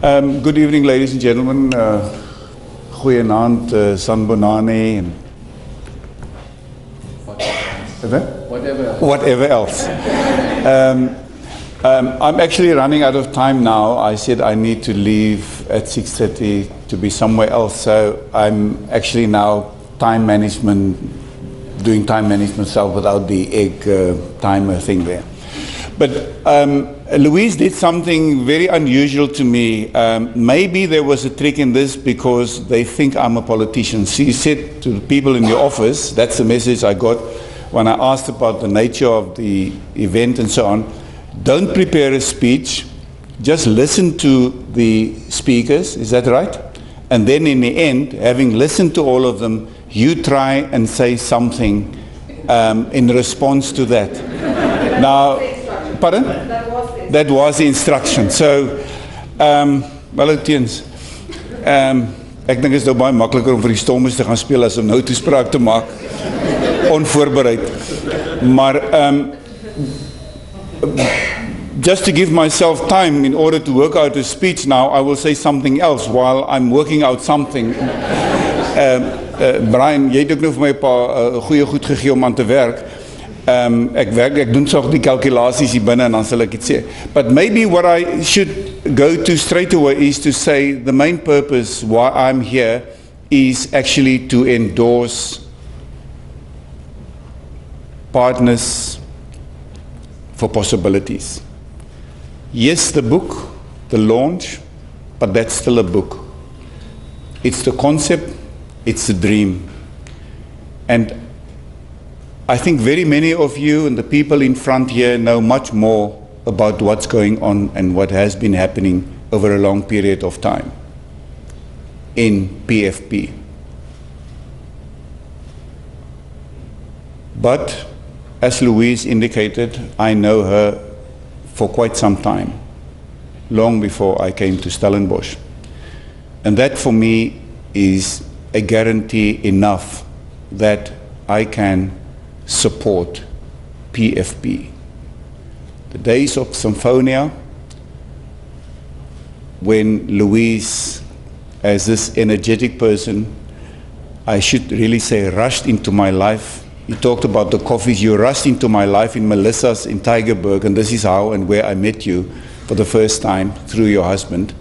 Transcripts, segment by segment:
Good evening, ladies and gentlemen. Goeienaand, Sanbonani, and whatever else. I'm actually running out of time now. I said I need to leave at 6:30 to be somewhere else, so I'm actually now doing time management myself without the egg timer thing there. But Louise did something very unusual to me. Maybe there was a trick in this because they think I'm a politician. She said to the people in the office, that's the message I got when I asked about the nature of the event and so on, don't prepare a speech, just listen to the speakers, is that right? And then in the end, having listened to all of them, you try and say something in response to that. Now, pardon? That was the instruction. So, wel teens. Ek dink is nou baie makliker om vir die Stormers te gaan speel as om nou toespraak te maak, onvoorbereid. Maar just to give myself time in order to work out a speech now, I will say something else while I'm working out something. Brian, jy het ook nou vir my 'n paar goeie goed gegee om aan te werk. Ek doen so die calculaties hier binne en dan sal ek dit sê. But maybe what I should go to straight away is to say the main purpose why I'm here is actually to endorse Partners for Possibilities. Yes, the book, the launch, but that's still a book. It's the concept, it's the dream. And I think very many of you and the people in front here know much more about what's going on and what has been happening over a long period of time in PFP. But as Louise indicated, I know her for quite some time, long before I came to Stellenbosch. And that for me is a guarantee enough that I can support PFP. The days of Symphonia, when Louise, as this energetic person, I should really say rushed into my life. You talked about the coffees, you rushed into my life in Melissa's in Tygerberg, and this is how and where I met you for the first time through your husband.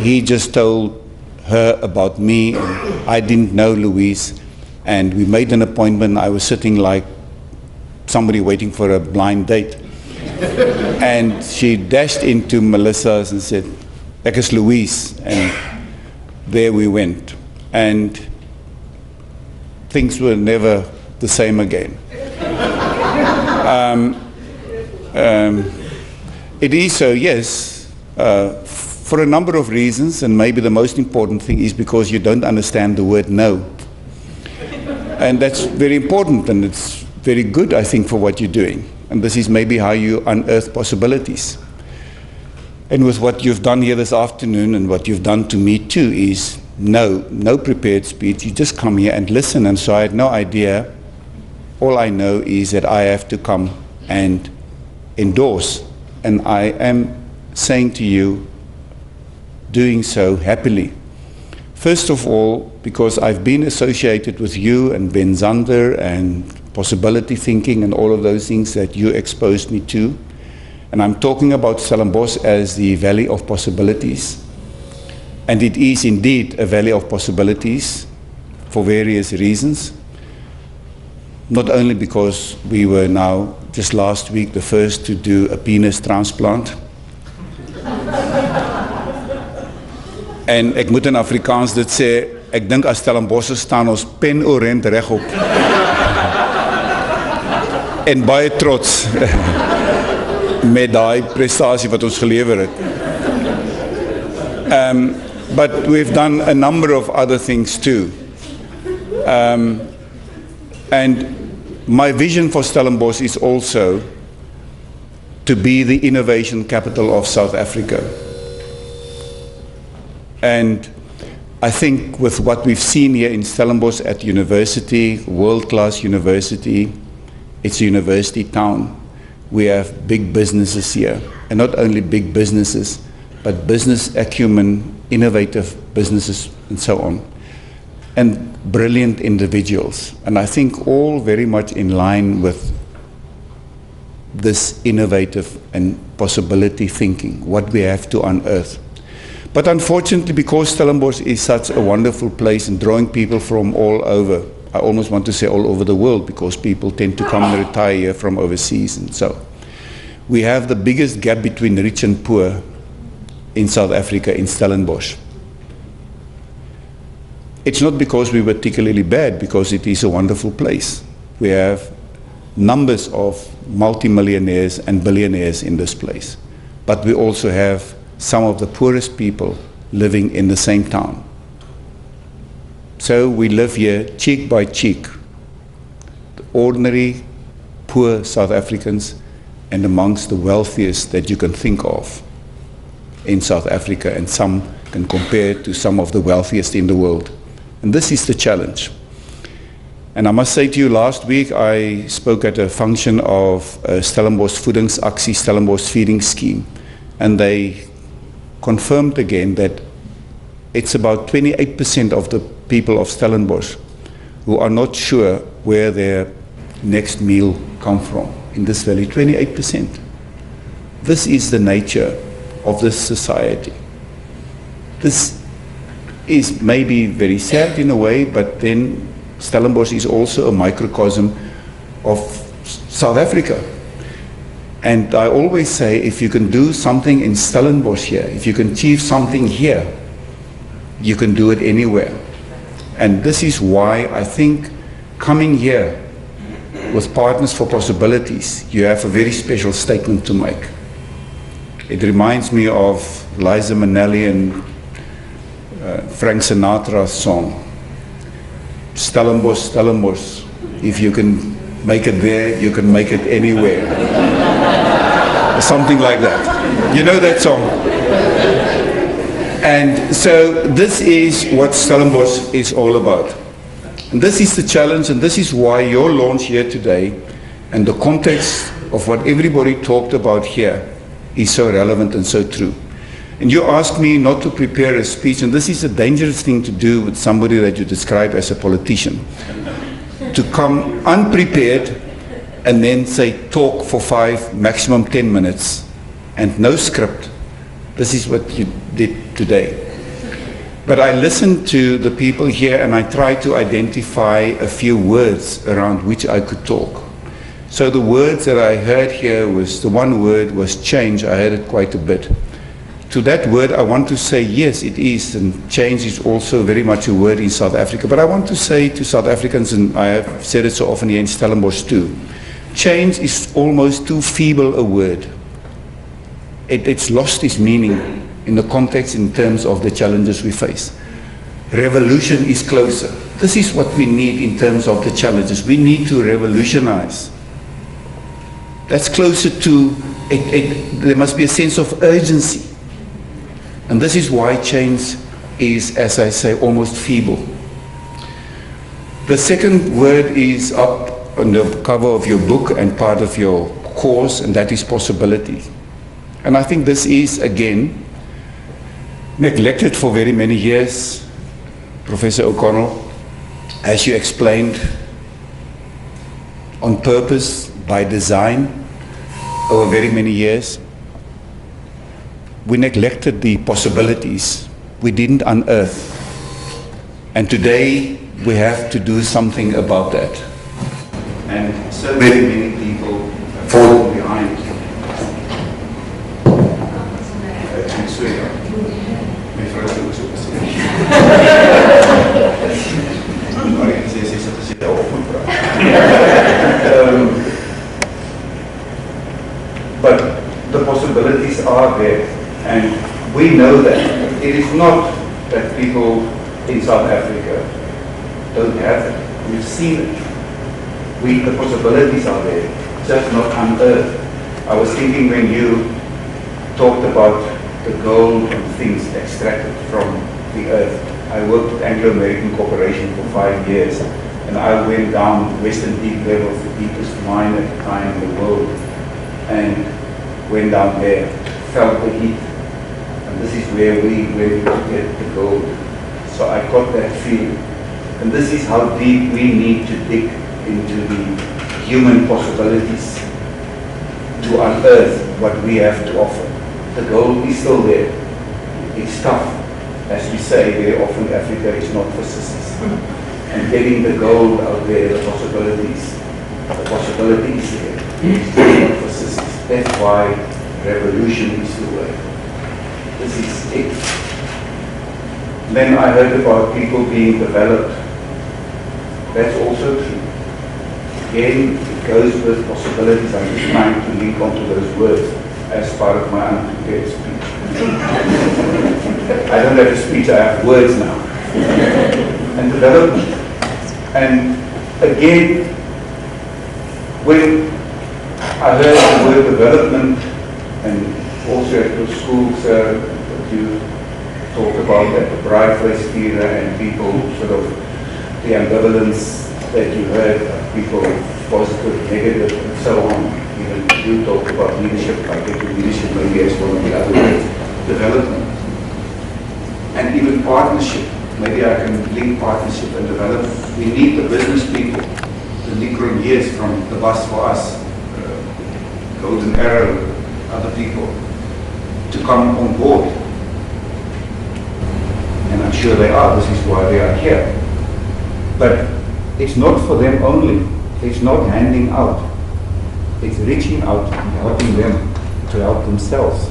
He just told her about me, and I didn't know Louise. And we made an appointment. I was sitting like somebody waiting for a blind date. And she dashed into Melissa's and said, "Ek is Louise." And there we went. And things were never the same again. It is so, yes, for a number of reasons, and maybe the most important thing is because you don't understand the word no. And that's very important, and it's very good, I think, for what you're doing. And this is maybe how you unearth possibilities. And with what you've done here this afternoon and what you've done to me too is no prepared speech. You just come here and listen. And so I had no idea. All I know is that I have to come and endorse. And I am saying to you, doing so happily. First of all, because I've been associated with you and Ben Zander and possibility thinking and all of those things that you exposed me to. And I'm talking about Stellenbosch as the Valley of Possibilities. And it is indeed a Valley of Possibilities for various reasons. Not only because we were now, just last week, the first to do a penis transplant. En ek moet in Afrikaans dit sê, ek dink as Stellenbosch staan ons pen orent regop. En baie trots met daai prestasie wat ons gelewer het. But we've done a number of other things too. And my vision for Stellenbosch is also to be the innovation capital of South Africa. And I think with what we've seen here in Stellenbosch at university, world-class university, it's a university town. We have big businesses here, and not only big businesses, but business acumen, innovative businesses, and so on, and brilliant individuals. And I think all very much in line with this innovative and possibility thinking, what we have to unearth. But unfortunately, because Stellenbosch is such a wonderful place and drawing people from all over, I almost want to say all over the world, because people tend to come and retire here from overseas, and so we have the biggest gap between rich and poor in South Africa, in Stellenbosch. It's not because we're particularly bad, because it is a wonderful place. We have numbers of multimillionaires and billionaires in this place. But we also have some of the poorest people living in the same town. So we live here cheek by cheek, the ordinary poor South Africans and amongst the wealthiest that you can think of in South Africa, and some can compare to some of the wealthiest in the world. And this is the challenge. And I must say to you, last week I spoke at a function of Stellenbosch Voedingsaksie, Stellenbosch feeding scheme, and they confirmed again that it's about 28% of the people of Stellenbosch who are not sure where their next meal comes from in this valley. 28%. This is the nature of this society. This is maybe very sad in a way, but then Stellenbosch is also a microcosm of South Africa. And I always say, if you can do something in Stellenbosch here, if you can achieve something here, you can do it anywhere. And this is why I think coming here with Partners for Possibilities, you have a very special statement to make. It reminds me of Liza Minnelli and Frank Sinatra's song, Stellenbosch, Stellenbosch. If you can make it there, you can make it anywhere. Something like that. You know that song? And so this is what Stellenbosch is all about. And this is the challenge, and this is why your launch here today and the context of what everybody talked about here is so relevant and so true. And you asked me not to prepare a speech, and this is a dangerous thing to do with somebody that you describe as a politician. To come unprepared and then say talk for 5, maximum 10 minutes, and no script. This is what you did today. But I listened to the people here and I tried to identify a few words around which I could talk. So the words that I heard here was, the one word was change. I heard it quite a bit. To that word, I want to say, yes, it is, and change is also very much a word in South Africa. But I want to say to South Africans, and I have said it so often here in Stellenbosch too, change is almost too feeble a word. It's lost its meaning in the context in terms of the challenges we face. Revolution is closer. This is what we need in terms of the challenges. We need to revolutionize. That's closer to, there must be a sense of urgency. And this is why change is, as I say, almost feeble. The second word is up on the cover of your book and part of your course, and that is possibility. And I think this is, again, neglected for very many years. Professor O'Connell, as you explained, on purpose, by design, over very many years, we neglected the possibilities. We didn't unearth. And today, we have to do something about that. And so very many people have fallen behind. But the possibilities are there, and we know that. It is not that people in South Africa don't have it. We've seen it. The possibilities are there, just not unearthed. I was thinking when you talked about the gold and things extracted from the earth. I worked at Anglo-American Corporation for 5 years, and I went down Western Deep Level, the deepest mine at the time in the world, and went down there, felt the heat, And this is where we went to get the gold. So I got that feeling. And this is how deep we need to dig into the human possibilities to unearth what we have to offer. The gold is still there. It's tough. As we say very often, Africa is not for sissies. And getting the gold out there, the possibility is there. It's not for sissies. That's why revolution is the way. This is it. Then I heard about people being developed. That's also true. Again, it goes with possibilities. I'm just trying to link onto those words as part of my unprepared speech. I don't have a speech, I have words now. And development. And again, when I heard the word development, and also at the schools that you talked about at the Bright Face Theatre, and people sort of the ambivalence that you heard, people positive, negative, and so on. Even you talk about leadership, I get to leadership maybe as one of the other words, development. And even partnership. Maybe I can link partnership and development. We need the business people, the Nicroniers from the Bus for Us, Golden Arrow, other people, to come on board. And I'm sure they are, this is why they are here. But it's not for them only. It's not handing out. It's reaching out and helping them to help themselves.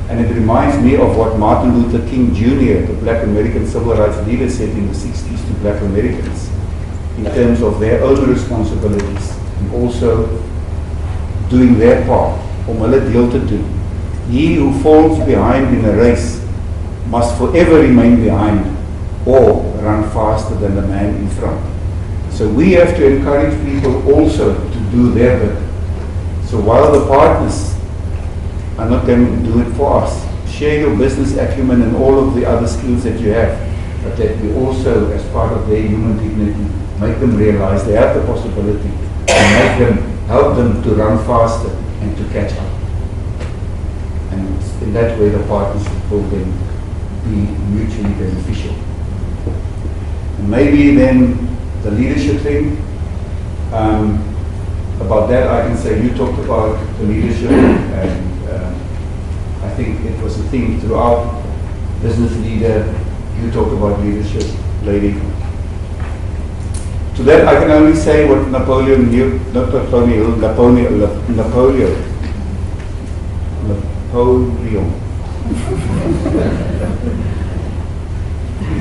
And it reminds me of what Martin Luther King Jr., the black American civil rights leader, said in the 60s to black Americans in terms of their own responsibilities and also doing their part, om hulle deel te doen. He who falls behind in a race must forever remain behind or run faster than the man in front. So we have to encourage people also to do their bit. So while the partners are not going to do it for us, share your business acumen and all of the other skills that you have, but that we also, as part of their human dignity, make them realize they have the possibility and help them to run faster and to catch up. And in that way the partnership will then be mutually beneficial. And maybe then the leadership thing, about that I can say you talked about the leadership, and I think it was a theme throughout. Business leader, you talked about leadership, lady. To that I can only say what Napoleon knew, not Napoleon,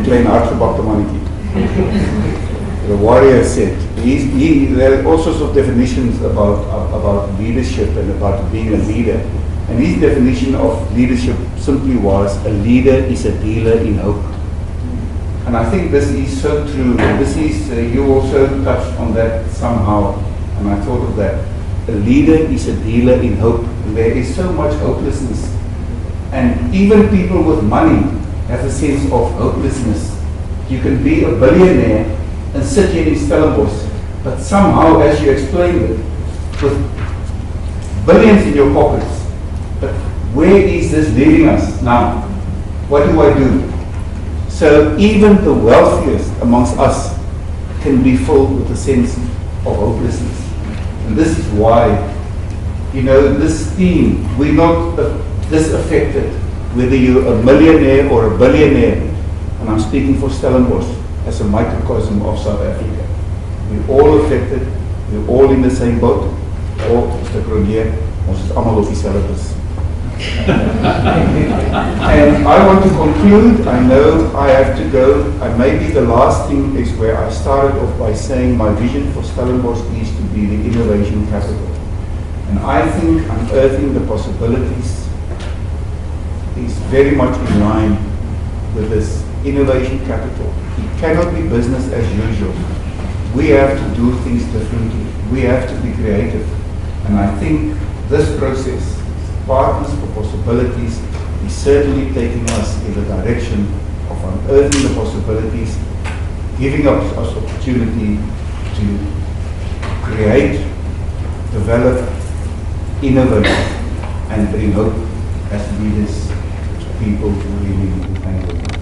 Klein hartgebakte mannetjie. The warrior said, there are all sorts of definitions about leadership and about being a leader. And his definition of leadership simply was, a leader is a dealer in hope. And I think this is so true. This is, you also touched on that somehow, and I thought of that. A leader is a dealer in hope. And there is so much hopelessness. And even people with money have a sense of hopelessness. You can be a billionaire and sit here in Stellenbosch, but somehow, as you explained it, with billions in your pockets, but where is this leading us now? What do I do? So even the wealthiest amongst us can be filled with a sense of hopelessness. And this is why, this theme, we're not disaffected, whether you're a millionaire or a billionaire. And I'm speaking for Stellenbosch as a microcosm of South Africa. We're all affected, we're all in the same boat. Or, Mr. Cronier, ons is allemaal op dieselfde bus. And I want to conclude. I know I have to go. And maybe the last thing is where I started off by saying my vision for Stellenbosch is to be the innovation capital. And I think unearthing the possibilities is very much in line with this innovation capital. It cannot be business as usual. We have to do things differently. We have to be creative. And I think this process, Partners for Possibilities, is certainly taking us in the direction of unearthing the possibilities, giving us opportunity to create, develop, innovate, and bring hope as leaders people really need to thank us.